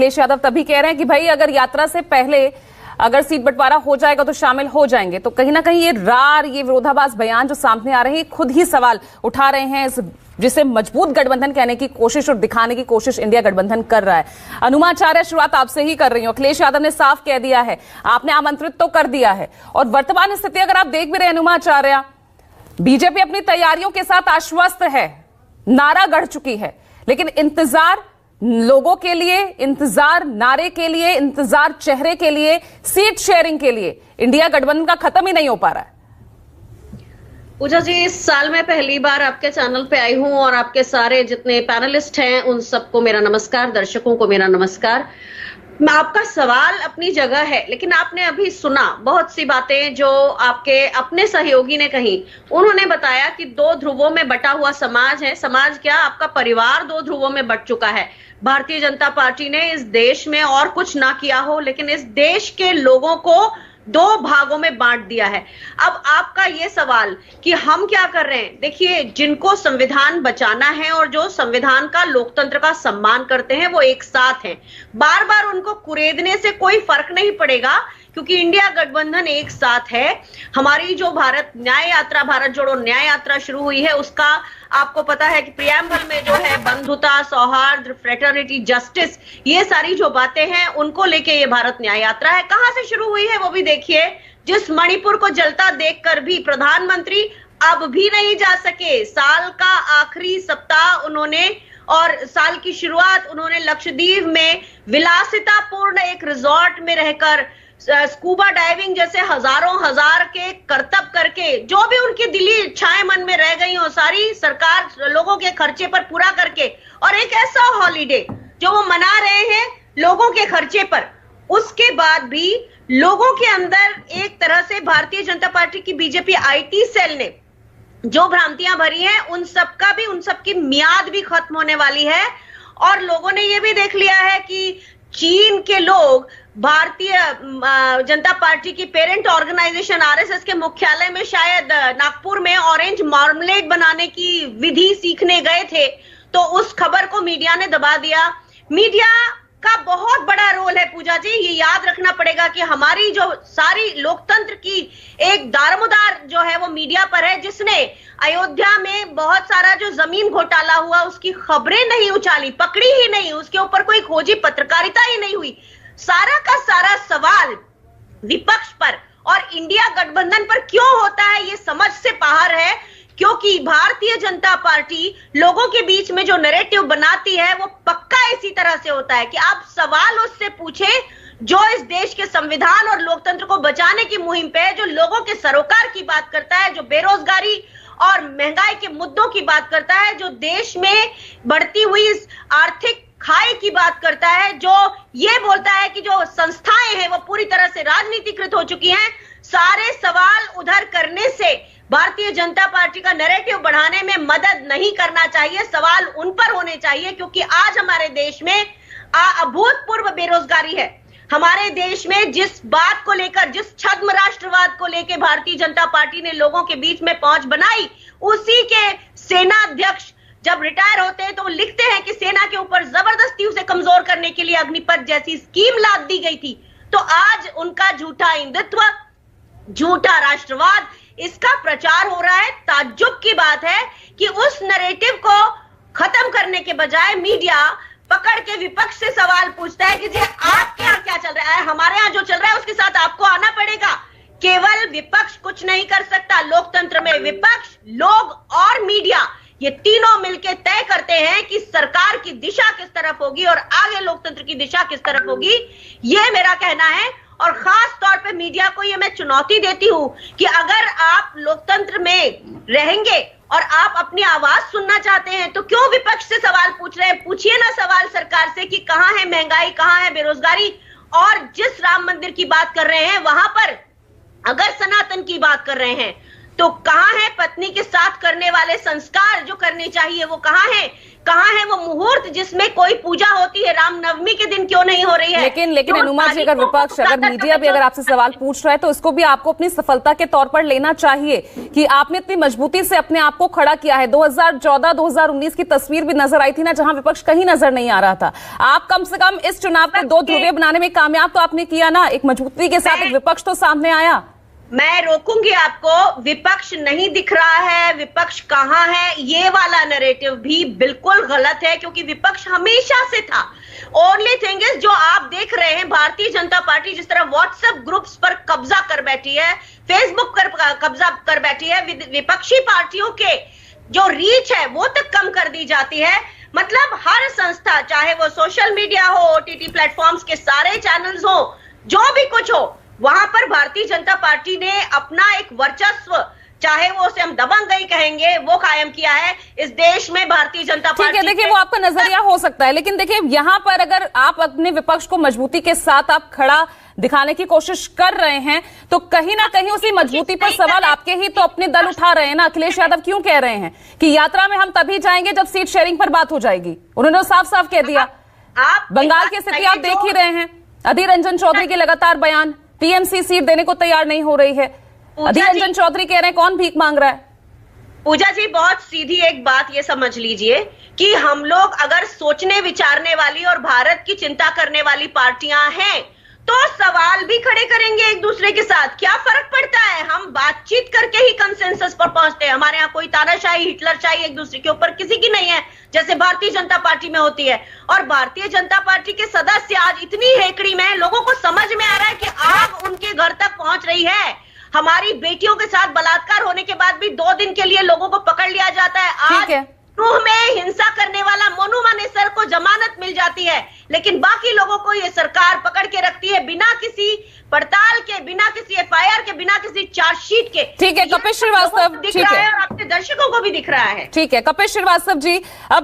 अखिलेश यादव तभी कह रहे हैं कि भाई अगर यात्रा से पहले अगर सीट बंटवारा हो जाएगा तो शामिल हो जाएंगे। तो कहीं ना कहीं ये विरोधाभास बयान जो सामने आ रहे हैं, खुद ही सवाल उठा रहे हैं जिसे मजबूत गठबंधन कहने की कोशिश और दिखाने की कोशिश इंडिया गठबंधन कर रहा है। अनुमा आचार्य, शुरुआत आपसे ही कर रही हूं। अखिलेश यादव ने साफ कह दिया है, आपने आमंत्रित तो कर दिया है, और वर्तमान स्थिति अगर आप देख भी रहे अनुमा आचार्य, बीजेपी अपनी तैयारियों के साथ आश्वस्त है, नारा गढ़ चुकी है, लेकिन इंतजार लोगों के लिए, इंतजार नारे के लिए, इंतजार चेहरे के लिए, सीट शेयरिंग के लिए इंडिया गठबंधन का खत्म ही नहीं हो पा रहा है। पूजा जी, इस साल में पहली बार आपके चैनल पे आई हूं और आपके सारे जितने पैनलिस्ट हैं उन सबको मेरा नमस्कार, दर्शकों को मेरा नमस्कार। आपका सवाल अपनी जगह है, लेकिन आपने अभी सुना बहुत सी बातें जो आपके अपने सहयोगी ने कही। उन्होंने बताया कि दो ध्रुवों में बटा हुआ समाज है। समाज क्या, आपका परिवार दो ध्रुवों में बट चुका है। भारतीय जनता पार्टी ने इस देश में और कुछ ना किया हो, लेकिन इस देश के लोगों को दो भागों में बांट दिया है। अब आपका ये सवाल कि हम क्या कर रहे हैं, देखिए, जिनको संविधान बचाना है और जो संविधान का, लोकतंत्र का सम्मान करते हैं, वो एक साथ हैं। बार बार उनको कुरेदने से कोई फर्क नहीं पड़ेगा, क्योंकि इंडिया गठबंधन एक साथ है। हमारी जो भारत न्याय यात्रा, भारत जोड़ो न्याय यात्रा शुरू हुई है, उसका आपको पता है कि प्रियम्बल में जो है बंधुता, सौहार्द, फ्रेटर्निटी, जस्टिस, ये सारी जो बातें हैं उनको लेके ये भारत न्याय यात्रा है। कहां से शुरू हुई है वो भी देखिए। जिस मणिपुर को जलता देखकर भी प्रधानमंत्री अब भी नहीं जा सके, साल का आखिरी सप्ताह उन्होंने और साल की शुरुआत उन्होंने लक्षद्वीप में विलासितापूर्ण एक रिजॉर्ट में रहकर स्कूबा डाइविंग जैसे हजारों हजार के करतब करके, जो भी उनकी दिली इच्छाएं मन में रह गई हो, सारी सरकार लोगों के खर्चे पर पूरा करके, और एक ऐसा हॉलीडे जो वो मना रहे हैं लोगों के खर्चे पर। उसके बाद भी लोगों के अंदर एक तरह से भारतीय जनता पार्टी की, बीजेपी आईटी सेल ने जो भ्रांतियां भरी हैं, उन सबकी मियाद भी खत्म होने वाली है। और लोगों ने यह भी देख लिया है कि चीन के लोग भारतीय जनता पार्टी की पेरेंट ऑर्गेनाइजेशन आरएसएस के मुख्यालय में शायद नागपुर में ऑरेंज मार्मलेड बनाने की विधि सीखने गए थे, तो उस खबर को मीडिया ने दबा दिया। मीडिया का बहुत बड़ा रोल है पूजा जी, ये याद रखना पड़ेगा कि हमारी जो सारी लोकतंत्र की एक दारोमदार जो है वो मीडिया पर है, जिसने अयोध्या में बहुत सारा जो जमीन घोटाला हुआ उसकी खबरें नहीं उछाली, पकड़ी ही नहीं, उसके ऊपर कोई खोजी पत्रकारिता ही नहीं हुई। सारा का सारा सवाल विपक्ष पर और इंडिया गठबंधन पर क्यों होता है, ये समझ से बाहर है, क्योंकि भारतीय जनता पार्टी लोगों के बीच में जो नैरेटिव बनाती है वो पक्का इसी तरह से होता है कि आप सवाल उससे पूछे जो इस देश के संविधान और लोकतंत्र को बचाने की मुहिम पे है, जो लोगों के सरोकार की बात करता है, जो बेरोजगारी और महंगाई के मुद्दों की बात करता है, जो देश में बढ़ती हुई इस आर्थिक खाई की बात करता है, जो ये बोलता है कि जो संस्थाएं हैं वो पूरी तरह से राजनीतिकृत हो चुकी हैं। सारे सवाल उधर करने से भारतीय जनता पार्टी का नैरेटिव बढ़ाने में मदद नहीं करना चाहिए। सवाल उन पर होने चाहिए, क्योंकि आज हमारे देश में अभूतपूर्व बेरोजगारी है। हमारे देश में जिस बात को लेकर, जिस छद्म राष्ट्रवाद को लेकर भारतीय जनता पार्टी ने लोगों के बीच में पहुंच बनाई, उसी के सेना अध्यक्ष जब रिटायर होते हैं तो वो लिखते हैं कि सेना के ऊपर जबरदस्ती उसे कमजोर करने के लिए अग्निपथ जैसी स्कीम लाद दी गई थी। तो आज उनका झूठा हिंदुत्व, झूठा राष्ट्रवाद, इसका प्रचार हो रहा है। ताज्जुब की बात है कि उस नैरेटिव को खत्म करने के बजाय मीडिया पकड़ के विपक्ष से सवाल पूछता है कि जी आपके यहाँ क्या चल रहा है, हमारे यहाँ जो चल रहा है उसके साथ आपको आना पड़ेगा। केवल विपक्ष कुछ नहीं कर सकता। लोकतंत्र में विपक्ष, लोग और मीडिया, ये तीनों मिलकर तय करते हैं कि सरकार की दिशा किस तरफ होगी और आगे लोकतंत्र की दिशा किस तरफ होगी। ये मेरा कहना है। और खास तौर पे मीडिया को ये मैं चुनौती देती हूं कि अगर आप लोकतंत्र में रहेंगे और आप अपनी आवाज सुनना चाहते हैं तो क्यों विपक्ष से सवाल पूछ रहे हैं? पूछिए ना सवाल सरकार से कि कहां है महंगाई, कहां है बेरोजगारी। और जिस राम मंदिर की बात कर रहे हैं वहां पर अगर सनातन की बात कर रहे हैं तो कहां है पत्नी के साथ करने वाले संस्कार जो करने चाहिए, वो कहां है? कहाँ है वो मुहूर्त जिसमें कोई पूजा होती है? रामनवमी के दिन क्यों नहीं हो रही है? लेकिन अनुमा जी, अगर विपक्ष, अगर मीडिया भी अगर आपसे सवाल पूछ रहा है तो इसको भी आपको अपनी सफलता के तौर पर लेना चाहिए कि आपने इतनी मजबूती से अपने आप को खड़ा किया है। 2014-2019 की तस्वीर भी नजर आई थी ना, जहां विपक्ष कहीं नजर नहीं आ रहा था। आप कम से कम इस चुनाव को 2 ध्रुवीय बनाने में कामयाब तो आपने किया ना, एक मजबूती के साथ एक विपक्ष तो सामने आया। मैं रोकूंगी आपको, विपक्ष नहीं दिख रहा है, विपक्ष कहाँ है, ये वाला नैरेटिव भी बिल्कुल गलत है, क्योंकि विपक्ष हमेशा से था। ओनली थिंग इज, जो आप देख रहे हैं भारतीय जनता पार्टी जिस तरह व्हाट्सएप ग्रुप्स पर कब्जा कर बैठी है, फेसबुक पर कब्जा कर बैठी है, विपक्षी पार्टियों के जो रीच है वो तक कम कर दी जाती है। मतलब हर संस्था, चाहे वो सोशल मीडिया हो, OTT प्लेटफॉर्म्स के सारे चैनल्स हो, जो भी कुछ हो, वहां पर भारतीय जनता पार्टी ने अपना एक वर्चस्व, चाहे वो उसे हम दबंगई कहेंगे, वो कायम किया है इस देश में भारतीय जनता पार्टी। ठीक है, देखिए वो आपका नजरिया हो सकता है, लेकिन देखिए यहां पर अगर आप अपने विपक्ष को मजबूती के साथ आप खड़ा दिखाने की कोशिश कर रहे हैं तो कहीं ना कहीं उसी मजबूती पर सवाल आपके ही तो अपने दल उठा रहे हैं ना। अखिलेश यादव क्यों कह रहे हैं कि यात्रा में हम तभी जाएंगे जब सीट शेयरिंग पर बात हो जाएगी? उन्होंने साफ साफ कह दिया। बंगाल की स्थिति आप देख ही रहे हैं, अधीर रंजन चौधरी के लगातार बयान, टीएमसी सीट देने को तैयार नहीं हो रही है। अधीर रंजन चौधरी कह रहे हैं कौन भीख मांग रहा है? पूजा जी, बहुत सीधी एक बात ये समझ लीजिए कि हम लोग अगर सोचने विचारने वाली और भारत की चिंता करने वाली पार्टियां हैं तो सवाल भी खड़े करेंगे एक दूसरे के साथ। क्या फर्क पड़ता है? हम बातचीत करके ही कंसेंसस पर पहुंचते हैं। हमारे यहाँ कोई तानाशाही, हिटलरशाही एक दूसरे के ऊपर किसी की नहीं है, जैसे भारतीय जनता पार्टी में होती है। और भारतीय जनता पार्टी के सदस्य आज इतनी हेकड़ी में, लोगों को समझ में आ रहा है कि आग उनके घर तक पहुंच रही है। हमारी बेटियों के साथ बलात्कार होने के बाद भी 2 दिन के लिए लोगों को पकड़ लिया जाता है। आज रूह में हिंसा करने वाला मोनू मानेसर को जमानत मिल जाती है, लेकिन बाकी लोगों को ये सरकार पकड़ के रखती है बिना किसी पड़ताल के, बिना किसी FIR के, बिना किसी चार्जशीट के। ठीक है कपिल श्रीवास्तव, दिख रहा है और आपके दर्शकों को भी दिख रहा है। ठीक है कपिल श्रीवास्तव जी, अब